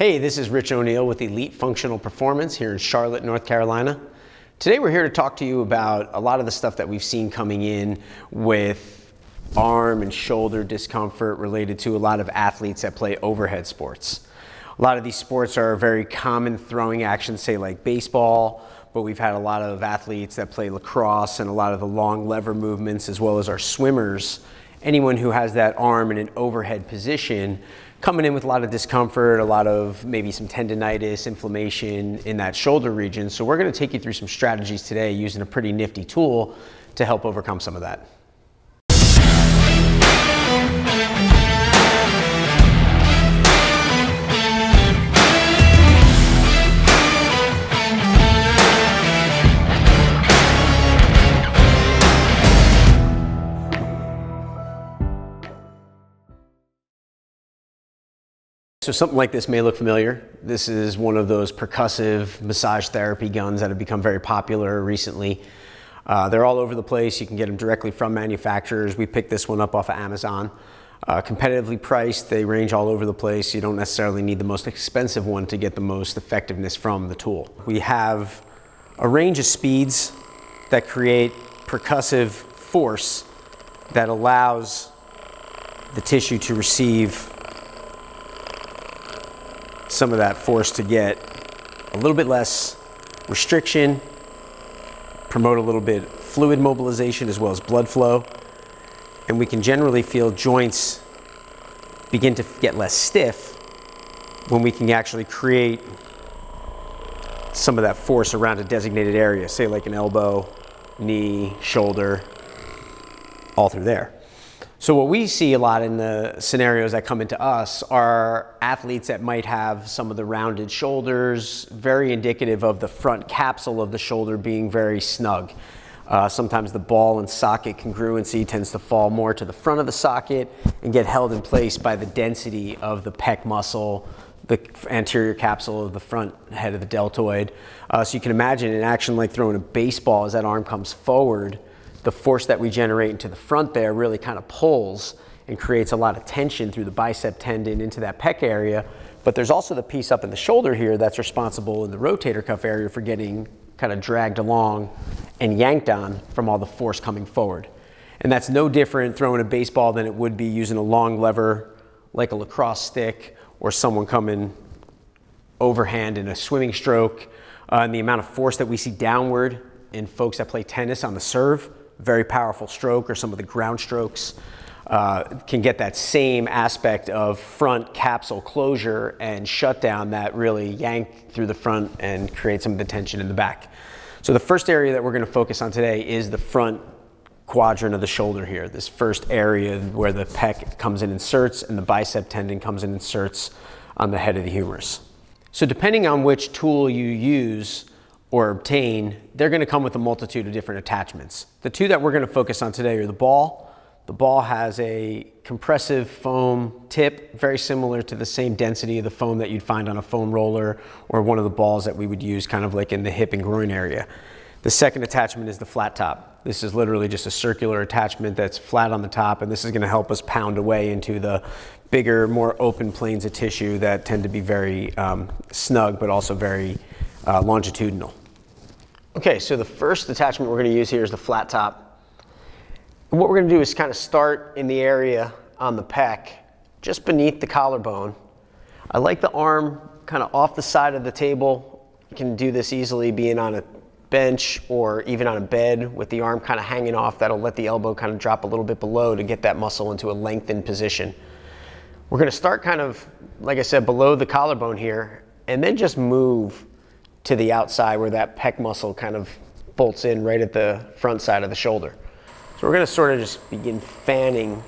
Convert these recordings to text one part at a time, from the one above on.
Hey, this is Rich O'Neill with Elite Functional Performance here in Charlotte, North Carolina. Today we're here to talk to you about a lot of the stuff that we've seen coming in with arm and shoulder discomfort related to a lot of athletes that play overhead sports. A lot of these sports are very common throwing actions, say like baseball, but we've had a lot of athletes that play lacrosse and a lot of the long lever movements, as well as our swimmers. Anyone who has that arm in an overhead position coming in with a lot of discomfort, a lot of maybe some tendonitis, inflammation in that shoulder region. So we're going to take you through some strategies today using a pretty nifty tool to help overcome some of that. So something like this may look familiar. This is one of those percussive massage therapy guns that have become very popular recently. They're all over the place. You can get them directly from manufacturers. We picked this one up off of Amazon. Competitively priced, they range all over the place. You don't necessarily need the most expensive one to get the most effectiveness from the tool. We have a range of speeds that create percussive force that allows the tissue to receive some of that force to get a little bit less restriction, promote a little bit fluid mobilization as well as blood flow, and we can generally feel joints begin to get less stiff when we can actually create some of that force around a designated area, say like an elbow, knee, shoulder, all through there. So what we see a lot in the scenarios that come into us are athletes that might have some of the rounded shoulders, very indicative of the front capsule of the shoulder being very snug. Sometimes the ball and socket congruency tends to fall more to the front of the socket and get held in place by the density of the pec muscle, the anterior capsule of the front head of the deltoid. So you can imagine an action like throwing a baseball as that arm comes forward. The force that we generate into the front there really kind of pulls and creates a lot of tension through the bicep tendon into that pec area. But there's also the piece up in the shoulder here that's responsible in the rotator cuff area for getting kind of dragged along and yanked on from all the force coming forward. And that's no different throwing a baseball than it would be using a long lever like a lacrosse stick or someone coming overhand in a swimming stroke. And the amount of force that we see downward in folks that play tennis on the serve, very powerful stroke, or some of the ground strokes can get that same aspect of front capsule closure and shutdown that really yank through the front and create some of the tension in the back. So the first area that we're going to focus on today is the front quadrant of the shoulder here, this first area where the pec comes and inserts and the bicep tendon comes and inserts on the head of the humerus. So depending on which tool you use or obtain, they're going to come with a multitude of different attachments. The two that we're going to focus on today are the ball. The ball has a compressive foam tip, very similar to the same density of the foam that you'd find on a foam roller or one of the balls that we would use kind of like in the hip and groin area. The second attachment is the flat top. This is literally just a circular attachment that's flat on the top, and this is going to help us pound away into the bigger, more open planes of tissue that tend to be very snug, but also very longitudinal. Okay, so the first attachment we're going to use here is the flat top. And what we're going to do is kind of start in the area on the pec, just beneath the collarbone. I like the arm kind of off the side of the table. You can do this easily being on a bench or even on a bed with the arm kind of hanging off. That'll let the elbow kind of drop a little bit below to get that muscle into a lengthened position. We're going to start kind of, like I said, below the collarbone here, and then just move to the outside where that pec muscle kind of bolts in right at the front side of the shoulder. So we're going to sort of just begin fanning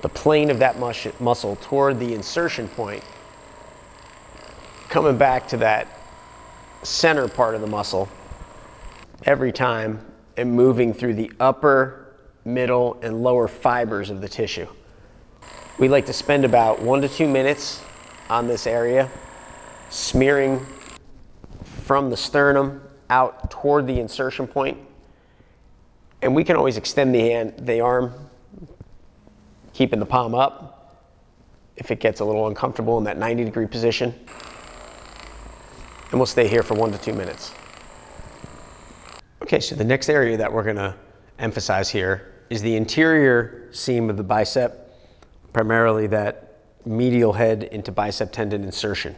the plane of that muscle toward the insertion point, coming back to that center part of the muscle every time and moving through the upper, middle, and lower fibers of the tissue. We like to spend about 1 to 2 minutes on this area, smearing from the sternum out toward the insertion point. And we can always extend the arm, keeping the palm up if it gets a little uncomfortable in that 90-degree position. and we'll stay here for 1 to 2 minutes. Okay, so the next area that we're gonna emphasize here is the interior seam of the bicep, primarily that medial head into bicep tendon insertion.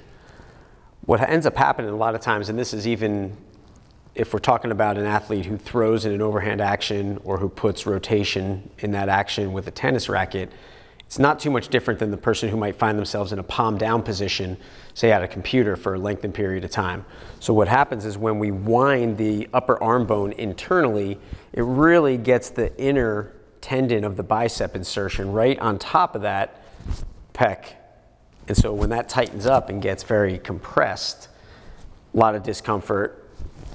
What ends up happening a lot of times, and this is even if we're talking about an athlete who throws in an overhand action or who puts rotation in that action with a tennis racket, it's not too much different than the person who might find themselves in a palm down position, say at a computer for a lengthened period of time. So what happens is when we wind the upper arm bone internally, it really gets the inner tendon of the bicep insertion right on top of that pec. And so when that tightens up and gets very compressed, a lot of discomfort,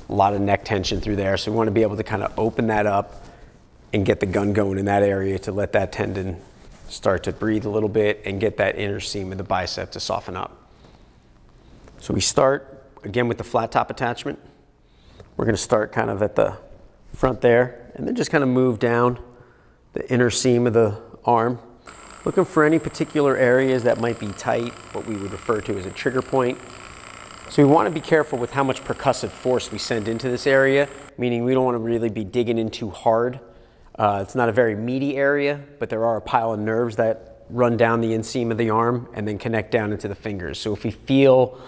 a lot of neck tension through there. So we want to be able to kind of open that up and get the gun going in that area to let that tendon start to breathe a little bit and get that inner seam of the bicep to soften up. So we start again with the flat top attachment. We're going to start kind of at the front there and then just kind of move down the inner seam of the arm, looking for any particular areas that might be tight, what we would refer to as a trigger point. So we want to be careful with how much percussive force we send into this area, meaning we don't want to really be digging in too hard. It's not a very meaty area, but there are a pile of nerves that run down the inseam of the arm and then connect down into the fingers. So if we feel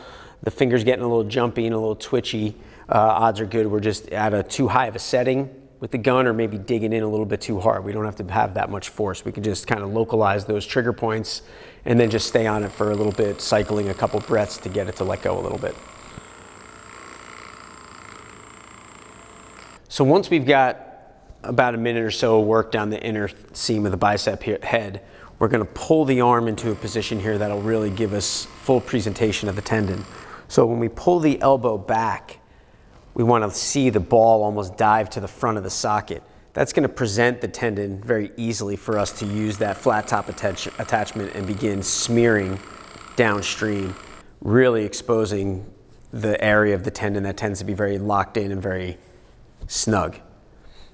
the fingers getting a little jumpy and a little twitchy, odds are good we're just at a too high of a setting with the gun or maybe digging in a little bit too hard. We don't have to have that much force. We can just kind of localize those trigger points and then just stay on it for a little bit, cycling a couple breaths to get it to let go a little bit. So once we've got about a minute or so work down the inner seam of the bicep head, we're going to pull the arm into a position here that'll really give us full presentation of the tendon. So when we pull the elbow back, we want to see the ball almost dive to the front of the socket. That's going to present the tendon very easily for us to use that flat top attachment and begin smearing downstream, really exposing the area of the tendon that tends to be very locked in and very snug.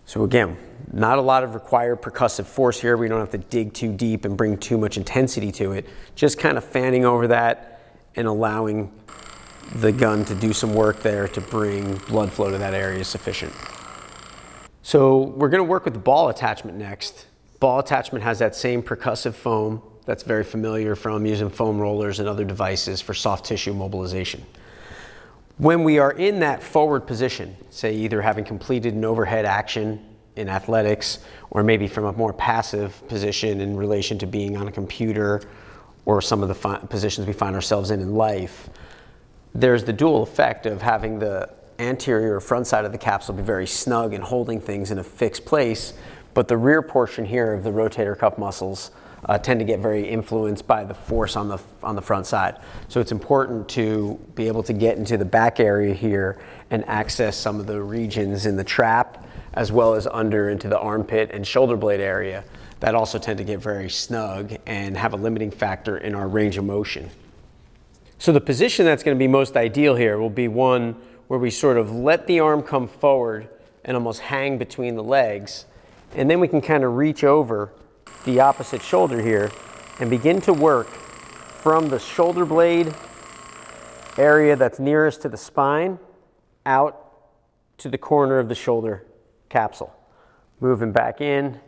So again, not a lot of required percussive force here. We don't have to dig too deep and bring too much intensity to it. Just kind of fanning over that and allowing the gun to do some work there to bring blood flow to that area is sufficient. So we're going to work with the ball attachment next. Ball attachment has that same percussive foam that's very familiar from using foam rollers and other devices for soft tissue mobilization. When we are in that forward position, say either having completed an overhead action in athletics or maybe from a more passive position in relation to being on a computer or some of the positions we find ourselves in life, there's the dual effect of having the anterior or front side of the capsule be very snug and holding things in a fixed place, but the rear portion here of the rotator cuff muscles tend to get very influenced by the force on the front side. So it's important to be able to get into the back area here and access some of the regions in the trap as well as under into the armpit and shoulder blade area that also tend to get very snug and have a limiting factor in our range of motion. So the position that's going to be most ideal here will be one where we sort of let the arm come forward and almost hang between the legs, and then we can kind of reach over the opposite shoulder here and begin to work from the shoulder blade area that's nearest to the spine out to the corner of the shoulder capsule. Moving back in.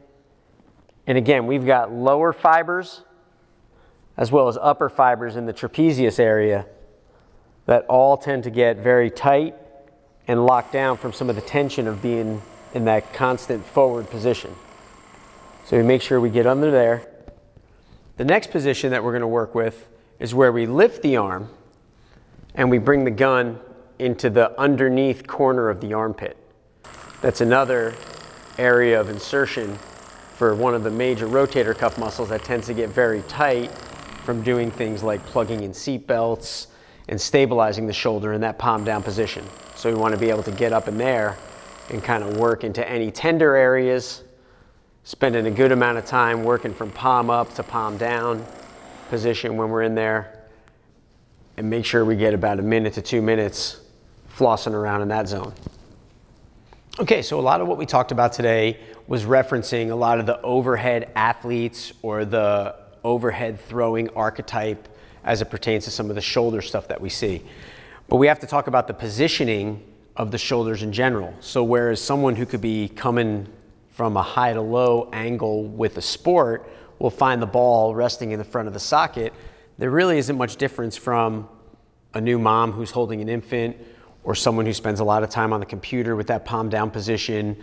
And again, we've got lower fibers as well as upper fibers in the trapezius area that all tend to get very tight and locked down from some of the tension of being in that constant forward position. So we make sure we get under there. The next position that we're going to work with is where we lift the arm and we bring the gun into the underneath corner of the armpit. That's another area of insertion for one of the major rotator cuff muscles that tends to get very tight from doing things like plugging in seat belts and stabilizing the shoulder in that palm down position. So we want to be able to get up in there and kind of work into any tender areas, spending a good amount of time working from palm up to palm down position when we're in there, and make sure we get about 1 to 2 minutes flossing around in that zone. Okay, so a lot of what we talked about today was referencing a lot of the overhead athletes or the overhead throwing archetype as it pertains to some of the shoulder stuff that we see. But we have to talk about the positioning of the shoulders in general. So whereas someone who could be coming from a high to low angle with a sport will find the ball resting in the front of the socket, there really isn't much difference from a new mom who's holding an infant or someone who spends a lot of time on the computer with that palm down position.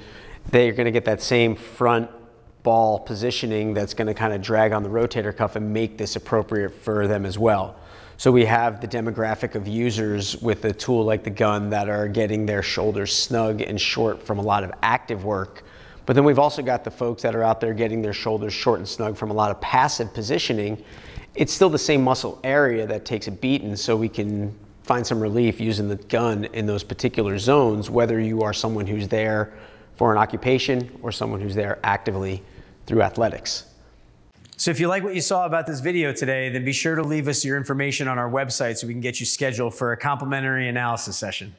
They're going to get that same front ball positioning that's going to kind of drag on the rotator cuff and make this appropriate for them as well. So we have the demographic of users with a tool like the gun that are getting their shoulders snug and short from a lot of active work. But then we've also got the folks that are out there getting their shoulders short and snug from a lot of passive positioning. It's still the same muscle area that takes a beating, so we can find some relief using the gun in those particular zones, whether you are someone who's there for an occupation or someone who's there actively through athletics. So if you like what you saw about this video today, then be sure to leave us your information on our website so we can get you scheduled for a complimentary analysis session.